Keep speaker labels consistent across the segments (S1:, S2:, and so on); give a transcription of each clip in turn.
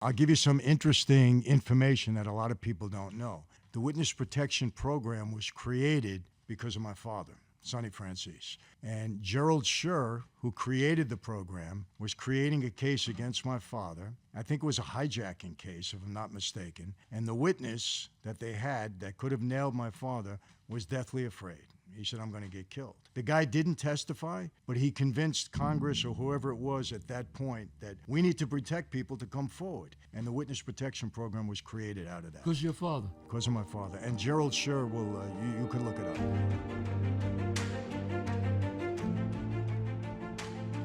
S1: I'll give you some interesting information that a lot of people don't know. The Witness Protection Program was created because of my father, Sonny Franzese. And Gerald Schur, who created the program, was creating a case against my father. I think it was a hijacking case, if I'm not mistaken. And the witness that they had that could have nailed my father was deathly afraid. He said, I'm going to get killed. The guy didn't testify, but he convinced Congress or whoever it was at that point that we need to protect people to come forward. And the Witness Protection Program was created out of that.
S2: Because of your father?
S1: Because of my father. And Gerald Schur will, you can look it up.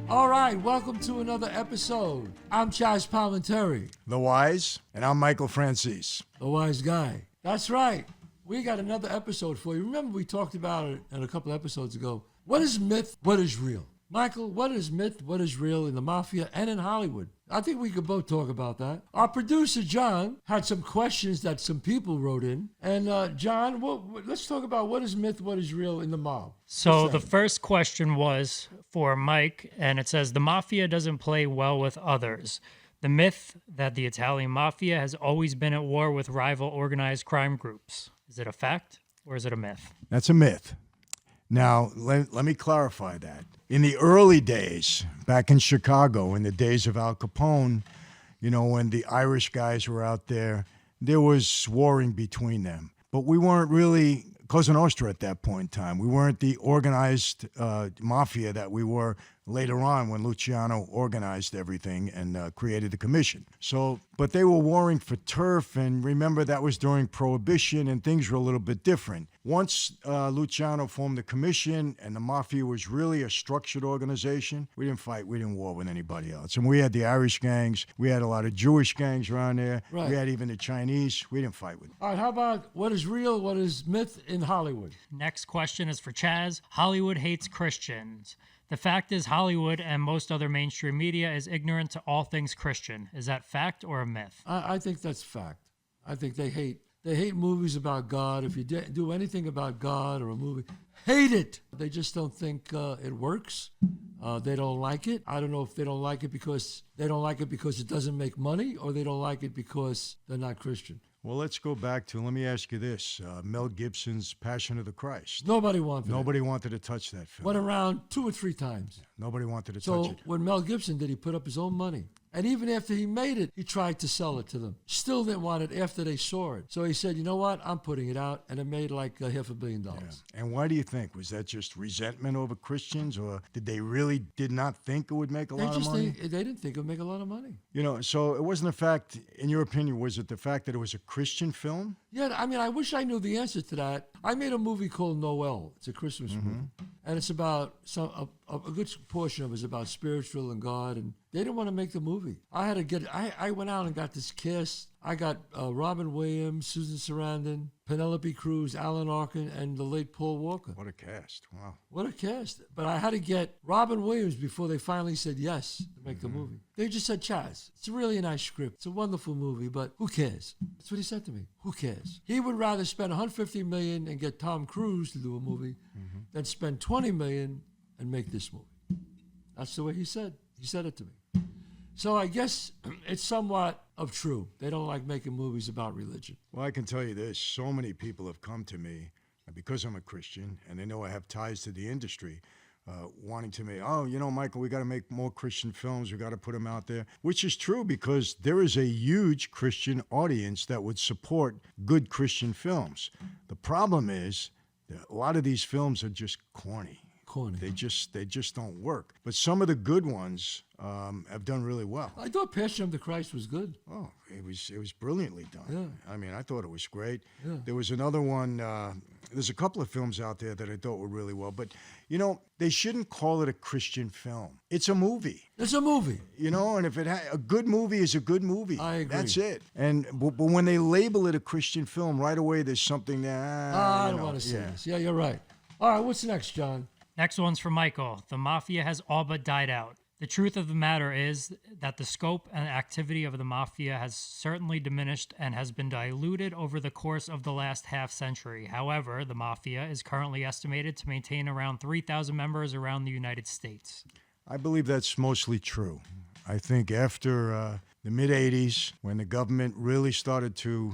S2: All right, welcome to another episode. I'm Chazz Palminteri.
S1: The Wise, and I'm Michael Franzese.
S2: The Wise Guy. That's right. We got another episode for you. Remember we talked about it in a couple episodes ago. What is myth? What is real? Michael, what is myth? What is real in the Mafia and in Hollywood? I think we could both talk about that. Our producer, John, had some questions that some people wrote in. And John, let's talk about what is myth, what is real in the mob.
S3: So the first question was for Mike, and it says, the Mafia doesn't play well with others. The myth that the Italian Mafia has always been at war with rival organized crime groups. Is it a fact or is it a myth?
S1: That's a myth. Now, let me clarify that. In the early days, back in Chicago, in the days of Al Capone, you know, when the Irish guys were out there was warring between them. But we weren't really Cosa Nostra at that point in time. We weren't the organized mafia that we were later on when Luciano organized everything and created the commission. So, but they were warring for turf, and remember that was during Prohibition, and things were a little bit different. Once Luciano formed the commission and the mafia was really a structured organization, we didn't fight, we didn't war with anybody else. And we had the Irish gangs, we had a lot of Jewish gangs around there, right. We had even the Chinese, we didn't fight with them.
S2: All right, how about what is real, what is myth in Hollywood?
S3: Next question is for Chazz. Hollywood hates Christians. The fact is Hollywood and most other mainstream media is ignorant to all things Christian. Is that fact or a myth?
S2: I think that's fact. I think they hate movies about God. If you do anything about God or a movie, hate it. They just don't think it works. They don't like it. I don't know if they don't like it because it doesn't make money, or they don't like it because they're not Christian.
S1: Well, let's go back to, let me ask you this, Mel Gibson's Passion of the Christ.
S2: Nobody wanted
S1: to touch that film.
S2: Went around 2 or 3 times.
S1: Nobody wanted to touch it.
S2: So when Mel Gibson did, he put up his own money. And even after he made it, he tried to sell it to them. Still didn't want it after they saw it. So he said, you know what, I'm putting it out. And it made like $500 million. Yeah.
S1: And why do you think? Was that just resentment over Christians, or did they really did not think it would make a lot of money?
S2: They didn't think it would make a lot of money.
S1: You know, so it wasn't the fact, in your opinion, was it the fact that it was a Christian film?
S2: Yeah, I mean, I wish I knew the answer to that. I made a movie called Noel. It's a Christmas movie. And it's about, a good portion of it is about spiritual and God, and they didn't want to make the movie. I went out and got this cast. I got Robin Williams, Susan Sarandon, Penelope Cruz, Alan Arkin, and the late Paul Walker.
S1: What a cast. Wow.
S2: What a cast. But I had to get Robin Williams before they finally said yes to make the movie. They just said, Chazz, it's really a nice script. It's a wonderful movie, but who cares? That's what he said to me. Who cares? He would rather spend $150 million and get Tom Cruise to do a movie than spend $20 million and make this movie. That's the way he said. He said it to me. So I guess it's somewhat of true. They don't like making movies about religion.
S1: Well, I can tell you this. So many people have come to me, because I'm a Christian, and they know I have ties to the industry, wanting to me, oh, you know, Michael, we got to make more Christian films. We got to put them out there, which is true because there is a huge Christian audience that would support good Christian films. The problem is that a lot of these films are just corny. They just don't work. But some of the good ones have done really well.
S2: I thought Passion of the Christ was good.
S1: Oh, it was brilliantly done.
S2: Yeah.
S1: I mean, I thought it was great.
S2: Yeah.
S1: There was another one. There's a couple of films out there that I thought were really well. But, you know, they shouldn't call it a Christian film. It's a movie.
S2: It's a movie.
S1: You know, and if a good movie is a good movie.
S2: I agree.
S1: That's it. But when they label it a Christian film, right away there's something that,
S2: I don't want to say this. Yeah, you're right. All right, what's next, John?
S3: Next one's for Michael. The Mafia has all but died out. The truth of the matter is that the scope and activity of the Mafia has certainly diminished and has been diluted over the course of the last half century. However, the Mafia is currently estimated to maintain around 3,000 members around the United States.
S1: I believe that's mostly true. I think after the mid-'80s, when the government really started to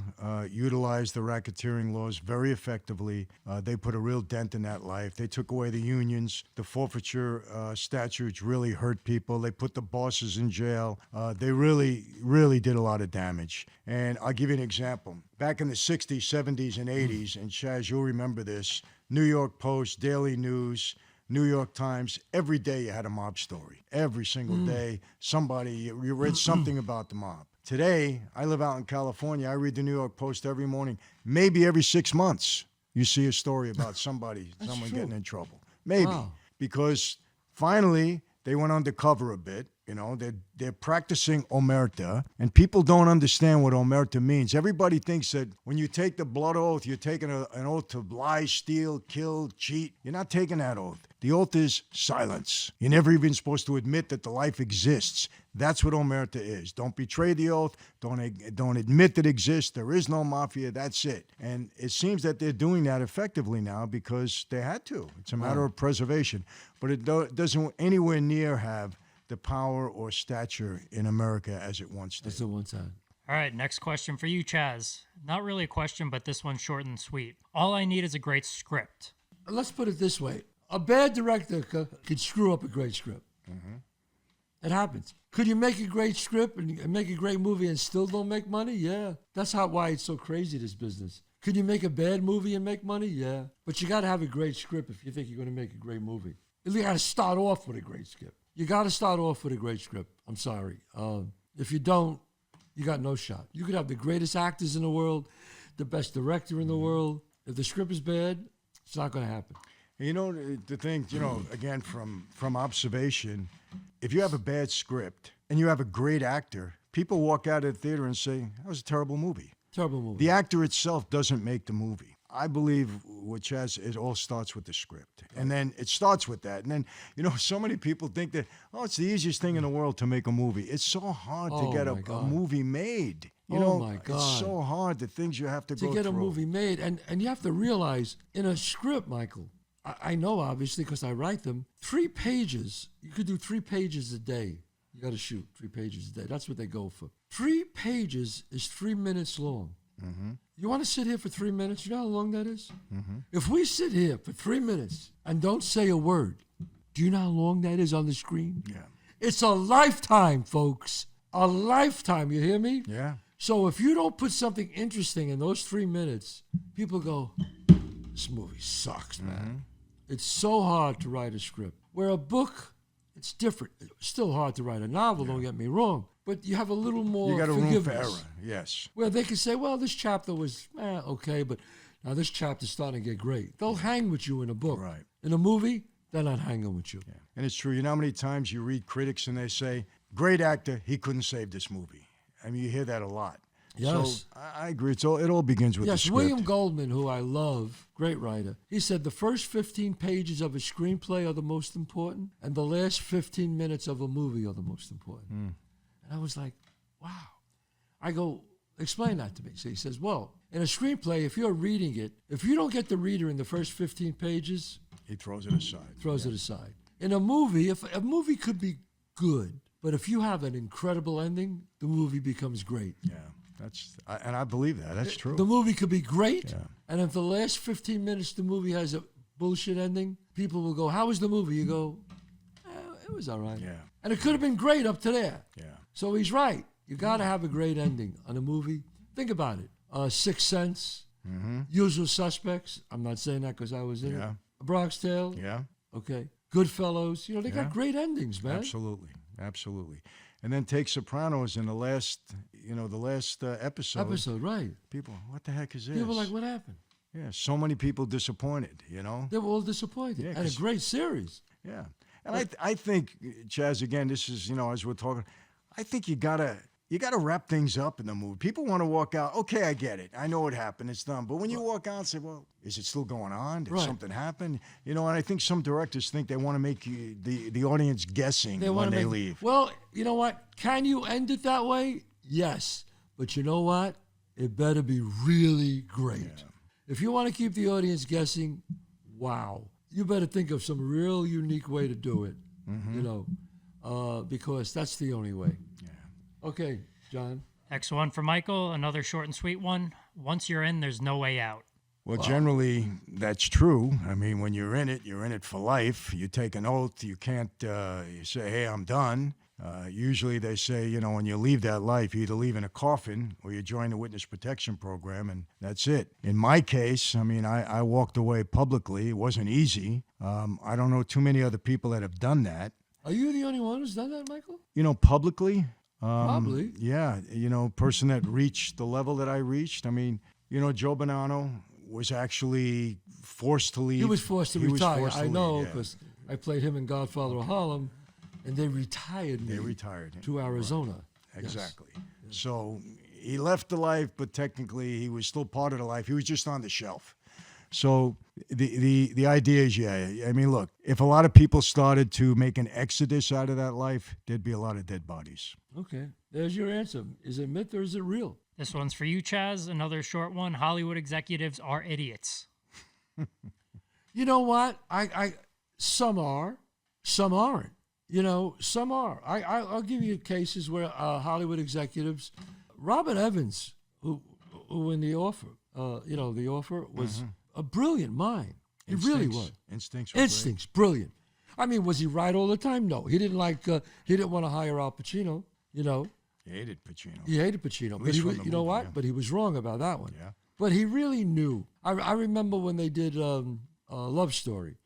S1: utilize the racketeering laws very effectively. They put a real dent in that life. They took away the unions. The forfeiture statutes really hurt people. They put the bosses in jail. They really, really did a lot of damage. And I'll give you an example. Back in the 60s, 70s, and 80s, and Chazz, you'll remember this, New York Post, Daily News, New York Times, every day you had a mob story. Every single day, somebody, you read something about the mob. Today, I live out in California. I read the New York Post every morning. Maybe every 6 months, you see a story about someone getting in trouble. Maybe.
S2: Wow.
S1: Because finally, they went undercover a bit. You know, they're practicing omerta, and people don't understand what omerta means. Everybody thinks that when you take the blood oath, you're taking an oath to lie, steal, kill, cheat. You're not taking that oath. The oath is silence. You're never even supposed to admit that the life exists. That's what omerta is. Don't betray the oath. Don't admit that it exists. There is no mafia. That's it. And it seems that they're doing that effectively now because they had to. It's a matter of preservation. But it doesn't anywhere near have the power or stature in America as it once did.
S2: That's the one time.
S3: All right, next question for you, Chazz. Not really a question, but this one's short and sweet. All I need is a great script.
S2: Let's put it this way. A bad director could screw up a great script. It happens. Could you make a great script and make a great movie and still don't make money? Yeah. That's why it's so crazy, this business. Could you make a bad movie and make money? Yeah. But you got to have a great script if you think you're going to make a great movie. You got to start off with a great script. You got to start off with a great script. I'm sorry. If you don't, you got no shot. You could have the greatest actors in the world, the best director in the world. If the script is bad, it's not going to happen.
S1: You know, the thing, again, from observation, if you have a bad script and you have a great actor, people walk out of the theater and say, that was a terrible movie.
S2: Terrible movie.
S1: The actor itself doesn't make the movie. I believe with Chazz, it all starts with the script. And then it starts with that. And then, so many people think that, it's the easiest thing in the world to make a movie. It's so hard to get a movie made.
S2: My God.
S1: It's so hard, the things you have to go through.
S2: To get a movie made. And you have to realize, in a script, Michael, I know, obviously, because I write them, 3 pages, you could do 3 pages a day. You got to shoot 3 pages a day. That's what they go for. 3 pages is 3 minutes long. Mm-hmm. You want to sit here for 3 minutes? You know how long that is? Mm-hmm. If we sit here for 3 minutes and don't say a word, do you know how long that is on the screen?
S1: Yeah.
S2: It's a lifetime, folks. A lifetime. You hear me?
S1: Yeah.
S2: So if you don't put something interesting in those 3 minutes, people go, this movie sucks, man. Mm-hmm. It's so hard to write a script. Where a book, it's different. It's still hard to write a novel, don't get me wrong. But you have a little more forgiveness.
S1: You got a room for error, yes.
S2: Where they can say, well, this chapter was okay, but now this chapter's starting to get great. They'll hang with you in a book.
S1: Right.
S2: In a movie, they're not hanging with you.
S1: Yeah. And it's true. You know how many times you read critics and they say, great actor, he couldn't save this movie. I mean, you hear that a lot.
S2: Yes.
S1: So I agree. It all begins with the script.
S2: William Goldman, who I love, great writer, he said the first 15 pages of a screenplay are the most important, and the last 15 minutes of a movie are the most important. And I was like, wow. I go, explain that to me. So he says, well, in a screenplay, if you're reading it, if you don't get the reader in the first 15 pages,
S1: he throws it aside.
S2: It aside. In a movie, if a movie could be good, but if you have an incredible ending, the movie becomes great.
S1: Yeah. And I believe that. That's true.
S2: The movie could be great, and if the last 15 minutes the movie has a bullshit ending, people will go, how was the movie? You go, it was all right.
S1: Yeah.
S2: And it could have been great up to there.
S1: Yeah.
S2: So he's right. You got to have a great ending on a movie. Think about it. Sixth Sense, Usual Suspects. I'm not saying that because I was in it. A Bronx Tale.
S1: Yeah.
S2: Okay. Goodfellas. They got great endings, man.
S1: Absolutely. And then take Sopranos in the last episode.
S2: Episode, right.
S1: People, what the heck is this?
S2: People like, what happened?
S1: Yeah, so many people disappointed,
S2: They were all disappointed.
S1: Yeah,
S2: and a great series.
S1: Yeah. And I think, Chazz, again, this is, as we're talking, I think you gotta wrap things up in the movie. People want to walk out, okay, I get it. I know what happened. It's done. But when you walk out and say, well, is it still going on? Did something happen? And I think some directors think they want to make the audience guessing when they leave.
S2: Well, you know what? Can you end it that way? Yes. But you know what? It better be really great. Yeah. If you want to keep the audience guessing, wow. You better think of some real unique way to do it, because that's the only way.
S1: Yeah.
S2: Okay. John?
S3: Next one for Michael, another short and sweet one. Once you're in, there's no way out.
S1: Well, generally, that's true. I mean, when you're in it for life. You take an oath. You can't you say, hey, I'm done. Usually they say, you know, when you leave that life, you either leave in a coffin or you join the witness protection program, and that's it. In my case, I mean, I walked away publicly. It wasn't easy. I don't know too many other people that have done that.
S2: Are you the only one who's done that, Michael?
S1: You know, publicly?
S2: Probably.
S1: Yeah, you know, person that reached the level that I reached. I mean, you know, Joe Bonanno was actually forced to leave.
S2: He was forced to retire.
S1: forced to
S2: I know
S1: leave, yeah.
S2: because I played him in Godfather of Harlem, and they retired me.
S1: They retired him.
S2: to Arizona.
S1: Right. Exactly. Yes. So he left the life, but technically he was still part of the life. He was just on the shelf. So the idea is, yeah, I mean, look, if a lot of people started to make an exodus out of that life, there'd be a lot of dead bodies.
S2: Okay, there's your answer. Is it myth or is it real?
S3: This one's for you, Chazz. Another short one. Hollywood executives are idiots.
S2: You know what? Some are, some aren't. You know, some are. I'll give you cases where Hollywood executives, Robert Evans, who in The Offer, The Offer was a brilliant mind. He really was.
S1: Instincts.
S2: Brilliant. I mean, was he right all the time? No. He didn't he didn't want to hire Al Pacino, you know.
S1: He hated Pacino.
S2: He hated Pacino. But he was, you know what? Yeah. But he was wrong about that one.
S1: Yeah.
S2: But he really knew. I remember when they did Love Story.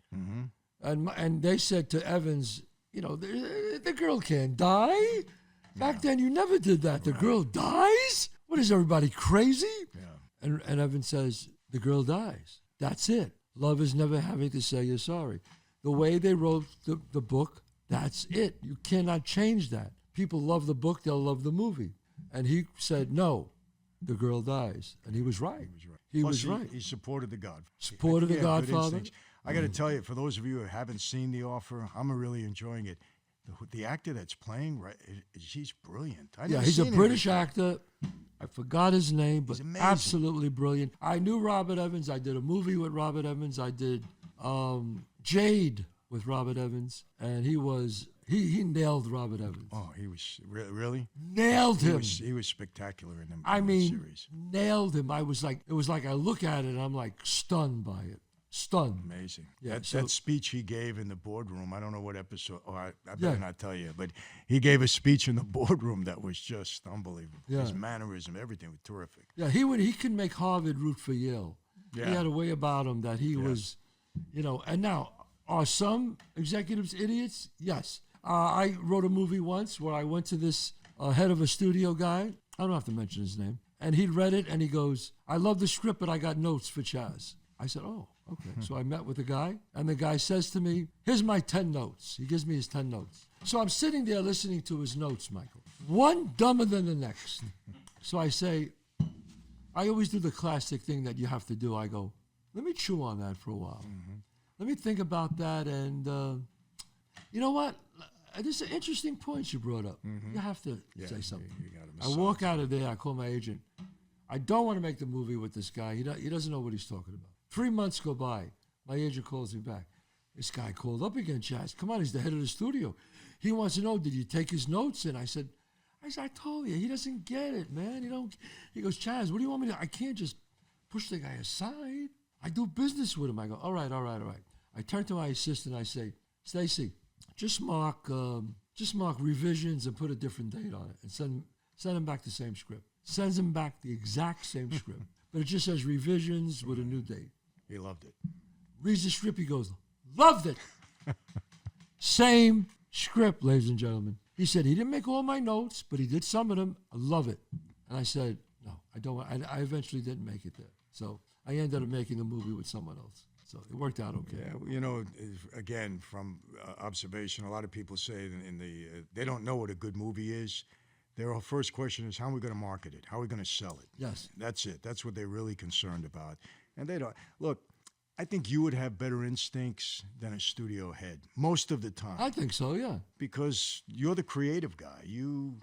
S2: And they said to Evans, you know, the girl can't die. Back then, you never did that. The girl dies? What is everybody crazy? Yeah. And Evans says, the girl dies. That's it. Love is never having to say you're sorry. The way they wrote the book, that's it. You cannot change that. People love the book, they'll love the movie. And he said, no, the girl dies. And he was right. He was right.
S1: He supported the Godfather.
S2: Supported the Godfather.
S1: I got to tell you, for those of you who haven't seen The Offer, I'm really enjoying it. The actor that's playing, right, he's brilliant.
S2: He's a British actor. I forgot his name, but absolutely brilliant. I knew Robert Evans. I did a movie with Robert Evans. I did Jade with Robert Evans, and he nailed Robert Evans.
S1: Oh, he was really
S2: nailed him.
S1: He was spectacular in the series.
S2: Nailed him. It was like I look at it and I'm like stunned by it. Stunned.
S1: Amazing. Yeah, that speech he gave in the boardroom, I don't know what episode, I better not tell you, but he gave a speech in the boardroom that was just unbelievable. Yeah. His mannerism, everything was terrific.
S2: Yeah, he could make Harvard root for Yale. Yeah. He had a way about him that he was, you know, and now, are some executives idiots? Yes. I wrote a movie once where I went to this head of a studio guy. I don't have to mention his name. And he'd read it and he goes, I love the script, but I got notes for Chazz. I said, oh, okay. So I met with the guy, and the guy says to me, here's my 10 notes. He gives me his 10 notes. So I'm sitting there listening to his notes, Michael. One dumber than the next. So I say, I always do the classic thing that you have to do. I go, let me chew on that for a while. Let me think about that, and you know what? There's an interesting point you brought up. You have to say something. I walk out of there. I call my agent. I don't want to make the movie with this guy. He doesn't know what he's talking about. 3 months go by. My agent calls me back. This guy called up again, Chazz. Come on, he's the head of the studio. He wants to know, did you take his notes? And I said, I told you, he doesn't get it, man. He goes, Chazz, what do you want me to do? I can't just push the guy aside. I do business with him. I go, all right. I turn to my assistant. I say, Stacy, just mark revisions and put a different date on it and send him back the same script. Sends him back the exact same script. But it just says revisions with a new date.
S1: He loved it.
S2: Reads the script, he goes, loved it. Same script, ladies and gentlemen. He said, he didn't make all my notes, but he did some of them. I love it. And I said, no, I don't. I eventually didn't make it there. So I ended up making a movie with someone else. So it worked out okay.
S1: Yeah, you know, again, from observation, a lot of people say they don't know what a good movie is. Their first question is, how are we going to market it? How are we going to sell it?
S2: Yes.
S1: That's it. That's what they're really concerned about. And they don't. Look, I think you would have better instincts than a studio head most of the time.
S2: I think so, yeah.
S1: Because you're the creative guy. You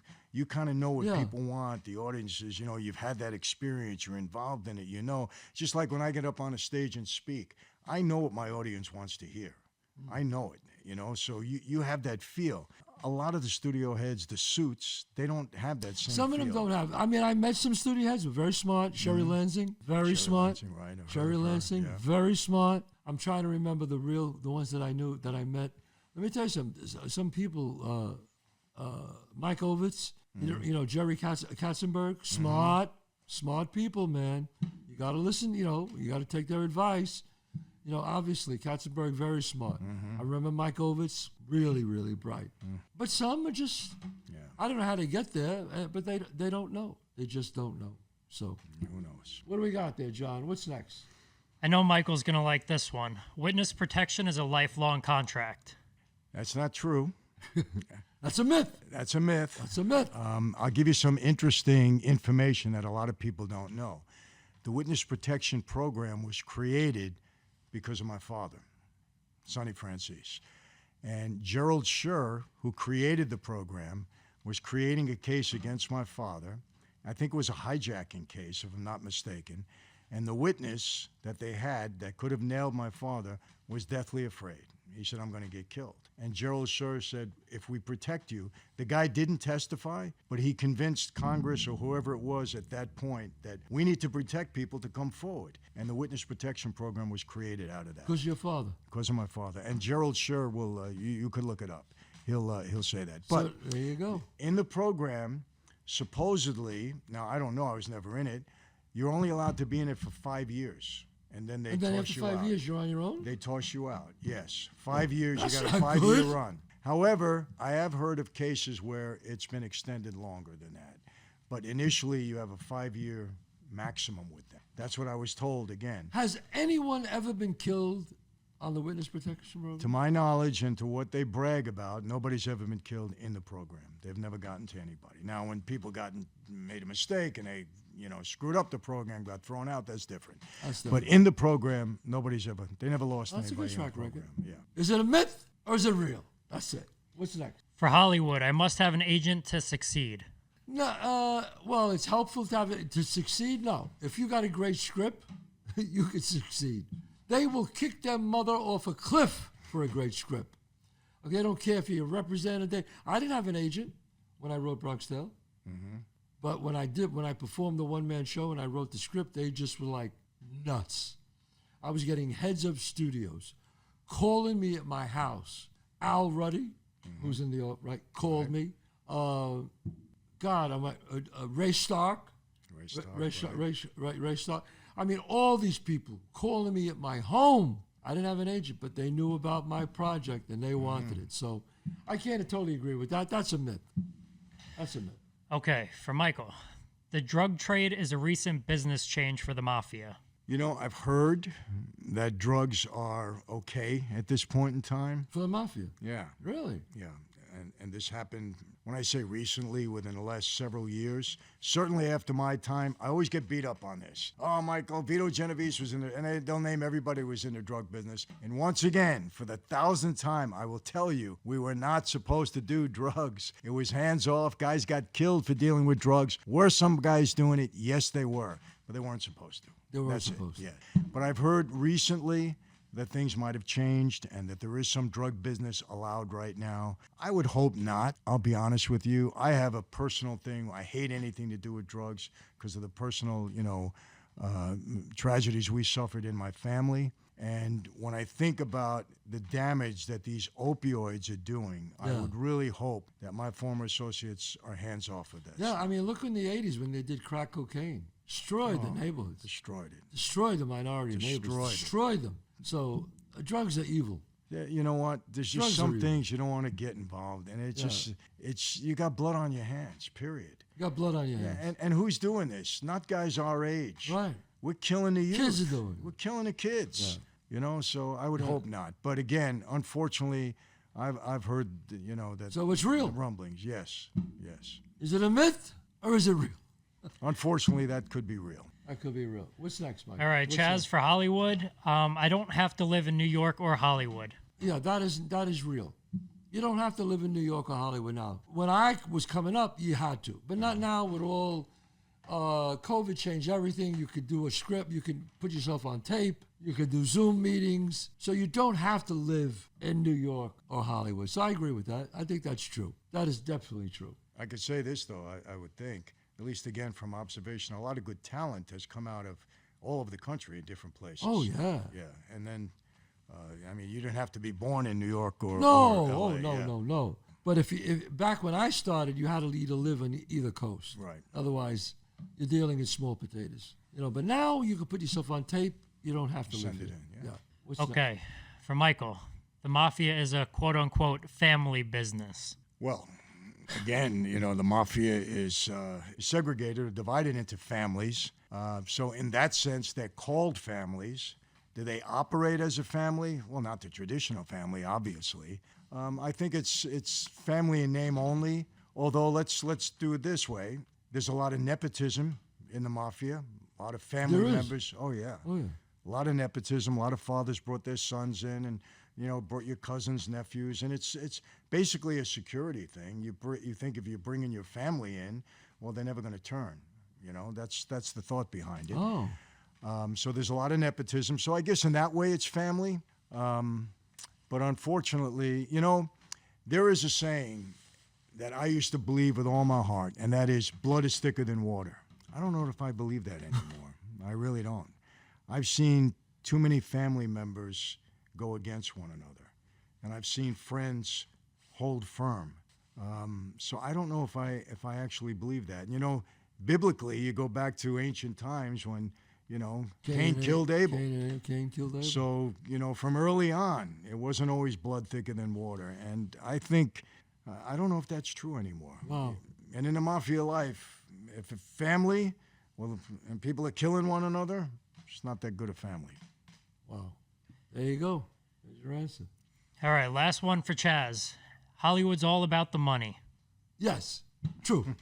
S1: kind of know what people want. The audiences, you know, you've had that experience. You're involved in it. You know, just like when I get up on a stage and speak, I know what my audience wants to hear. I know it, you know, so you have that feel. a lot of the studio heads, the suits, they don't have that same
S2: Some of them
S1: feel.
S2: don't have. I mean, I met some studio heads who were very smart. Sherry Lansing, very smart.
S1: Lansing, right, I've heard
S2: Sherry
S1: of her,
S2: Lansing,
S1: yeah.
S2: very smart. I'm trying to remember the ones that I knew, that I met. Let me tell you something. Some people, Mike Ovitz, you know, Jerry Katzenberg, smart people, man. You got to listen, you know, you got to take their advice. You know, obviously, Katzenberg, very smart. I remember Mike Ovitz, really, really bright. But some are just, I don't know how they get there, but they don't know. They just don't know. So,
S1: Who knows?
S2: what do we got there, John? What's next?
S3: I know Michael's going to like this one. Witness protection is a lifelong contract.
S1: That's not true.
S2: That's a myth.
S1: That's a myth.
S2: That's a myth.
S1: I'll give you some interesting information that a lot of people don't know. The Witness Protection Program was created because of my father, Sonny Franzese. And Gerald Schur, who created the program, was creating a case against my father. I think it was a hijacking case, if I'm not mistaken. And the witness that they had that could have nailed my father was deathly afraid. He said, I'm going to get killed. And Gerald Schur said, if we protect you, the guy didn't testify, but he convinced Congress or whoever it was at that point that we need to protect people to come forward. And the Witness Protection Program was created out of that.
S2: Because your father.
S1: Because of my father. And Gerald Schur will, you could look it up. He'll say that. But
S2: So, there you go.
S1: in the program, supposedly, now I don't know, I was never in it, you're only allowed to be in it for 5 years. And then they
S2: And then
S1: toss
S2: after
S1: you
S2: 5
S1: out.
S2: years, you're on your own?
S1: They toss you out, yes. 5 years,
S2: That's
S1: you got a
S2: not
S1: 5-year
S2: good.
S1: run. However, I have heard of cases where it's been extended longer than that. But initially, you have a 5-year maximum with that. That's what I was told again.
S2: Has anyone ever been killed on the Witness Protection Program?
S1: To my knowledge and to what they brag about, nobody's ever been killed in the program. They've never gotten to anybody. Now, when people made a mistake and they, screwed up the program, got thrown out, that's different.
S2: That's
S1: But
S2: different.
S1: in the program, they never lost
S2: That's a
S1: anybody
S2: good
S1: in the
S2: track
S1: program.
S2: record.
S1: Yeah.
S2: Is it a myth or is it real? That's it. What's next?
S3: For Hollywood, I must have an agent to succeed.
S2: No, well, it's helpful to have it to succeed. No, if you got a great script, you can succeed. They will kick their mother off a cliff for a great script. Okay, I don't care if you're a representative. I didn't have an agent when I wrote Bronx Tale, but when I performed the one-man show and I wrote the script, they just were like nuts. I was getting heads of studios calling me at my house. Al Ruddy, who's in the right, called me. God, I'm like Ray Stark. Ray Stark. I mean, all these people calling me at my home. I didn't have an agent, but they knew about my project and they wanted it. So I can't totally agree with that. That's a myth. That's a myth.
S3: Okay, for Michael. The drug trade is a recent business change for the Mafia.
S1: I've heard that drugs are okay at this point in time.
S2: For the Mafia.
S1: Yeah.
S2: Really?
S1: Yeah. And this happened, when I say recently, within the last several years. Certainly after my time, I always get beat up on this. Oh, Michael, Vito Genovese was in there, and they'll name everybody who was in the drug business. And once again, for the 1,000th time, I will tell you, we were not supposed to do drugs. It was hands off. Guys got killed for dealing with drugs. Were some guys doing it? Yes, they were. But they weren't supposed to.
S2: They weren't
S1: That's
S2: supposed to.
S1: Yeah. But I've heard recently that things might have changed and that there is some drug business allowed right now. I would hope not. I'll be honest with you. I have a personal thing. I hate anything to do with drugs because of the personal, tragedies we suffered in my family. And when I think about the damage that these opioids are doing, I would really hope that my former associates are hands off of this.
S2: Yeah, I mean, look in the 80s when they did crack cocaine. Destroyed the neighborhoods.
S1: Destroyed it.
S2: Destroyed the minority neighborhoods. Destroyed them. So drugs are evil.
S1: Yeah, you know what? There's just
S2: Drugs are
S1: some
S2: evil.
S1: things you don't want to get involved in. It's you got blood on your hands, period.
S2: You got blood on your hands.
S1: And who's doing this? Not guys our age.
S2: Right.
S1: We're killing the youth.
S2: Kids are doing it.
S1: We're killing the kids. So I would hope not. But again, unfortunately, I've heard that.
S2: So it's real.
S1: Rumblings. Yes.
S2: Is it a myth or is it real?
S1: Unfortunately, that could be real.
S2: That could be real. What's next, Mike?
S3: All right,
S2: What's
S3: Chazz,
S2: next?
S3: for Hollywood, I don't have to live in New York or Hollywood.
S2: Yeah, that is real. You don't have to live in New York or Hollywood now. When I was coming up, you had to, but not now with all COVID changed everything. You could do a script. You could put yourself on tape. You could do Zoom meetings. So you don't have to live in New York or Hollywood. So I agree with that. I think that's true. That is definitely true.
S1: I could say this, though, I would think, at least again from observation, a lot of good talent has come out of all over the country in different places.
S2: Oh, yeah.
S1: Yeah, and then, I mean, you didn't have to be born in New York or
S2: No,
S1: or LA,
S2: no. But if back when I started, you had to either live on either coast.
S1: Right.
S2: Otherwise, you're dealing in small potatoes. But now you can put yourself on tape. You don't have to
S1: Send
S2: live
S1: it
S2: here.
S1: in, yeah.
S2: What's
S3: Okay, for Michael, the Mafia is a quote-unquote family business.
S1: Well, again, the mafia is segregated or divided into families. So in that sense, they're called families. Do they operate as a family? Well, not the traditional family, obviously. I think it's family in name only. Although let's do it this way: there's a lot of nepotism in the mafia. A lot of family
S2: There is.
S1: members. Oh yeah. A lot of nepotism. A lot of fathers brought their sons in, and brought your cousins, nephews, and it's basically a security thing. You think if you're bringing your family in, well, they're never going to turn. That's the thought behind it.
S2: Oh.
S1: So there's a lot of nepotism. So I guess in that way it's family. But unfortunately, there is a saying that I used to believe with all my heart, and that is blood is thicker than water. I don't know if I believe that anymore. I really don't. I've seen too many family members go against one another, and I've seen friends hold firm. So I don't know if I actually believe that. Biblically, you go back to ancient times when Cain killed Abel.
S2: Cain killed Abel.
S1: So from early on, it wasn't always blood thicker than water, and I think I don't know if that's true anymore.
S2: Wow.
S1: And in the mafia life, if a family, and people are killing one another, it's not that good a family.
S2: Wow. There you go. There's your answer.
S3: All right, last one for Chazz. Hollywood's all about the money.
S2: Yes. True.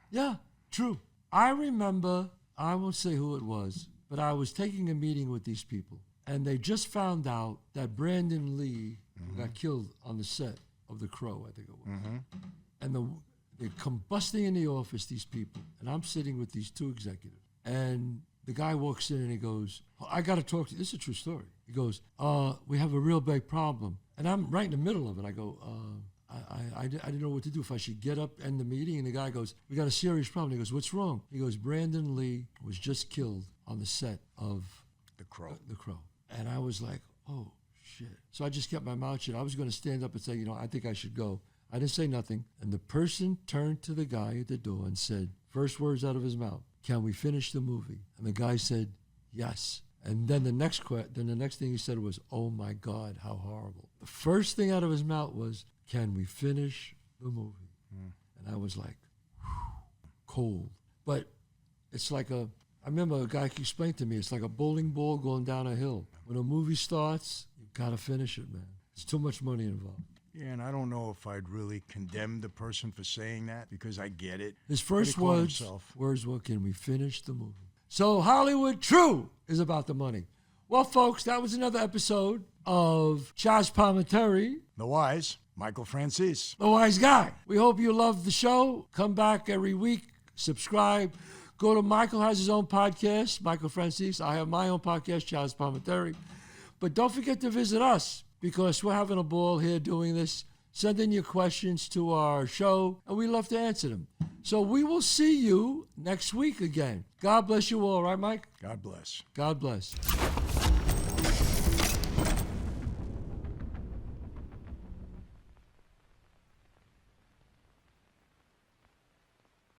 S2: Yeah, true. I remember, I won't say who it was, but I was taking a meeting with these people, and they just found out that Brandon Lee got killed on the set of The Crow, I think it was. And they're combusting in the office, these people, and I'm sitting with these two executives. And the guy walks in and he goes, I got to talk to you. This is a true story. He goes, we have a real big problem. And I'm right in the middle of it. I go, I didn't know what to do, if I should get up, end the meeting. And the guy goes, we got a serious problem. He goes, what's wrong? He goes, Brandon Lee was just killed on the set of
S1: The Crow.
S2: The Crow. And I was like, oh, shit. So I just kept my mouth shut. I was going to stand up and say, I think I should go. I didn't say nothing. And the person turned to the guy at the door and said, first words out of his mouth, can we finish the movie? And the guy said, yes. And then the next thing he said was, oh my God, how horrible. The first thing out of his mouth was, can we finish the movie? And I was like, cold. But it's like I remember a guy explained to me, it's like a bowling ball going down a hill. When a movie starts, you've got to finish it, man. There's too much money involved.
S1: Yeah, and I don't know if I'd really condemn the person for saying that, because I get it.
S2: His
S1: But
S2: first
S1: he called
S2: words
S1: himself.
S2: were, can we finish the movie? So Hollywood, true, is about the money. Well, folks, that was another episode of Chazz Palminteri,
S1: The Wise, Michael Franzese.
S2: The Wise Guy. We hope you love the show. Come back every week, subscribe. Go to Michael has his own podcast, Michael Franzese. I have my own podcast, Chazz Palminteri. But don't forget to visit us, because we're having a ball here doing this. Send in your questions to our show, and we love to answer them. So we will see you next week again. God bless you all, right, Mike?
S1: God bless.
S2: God bless.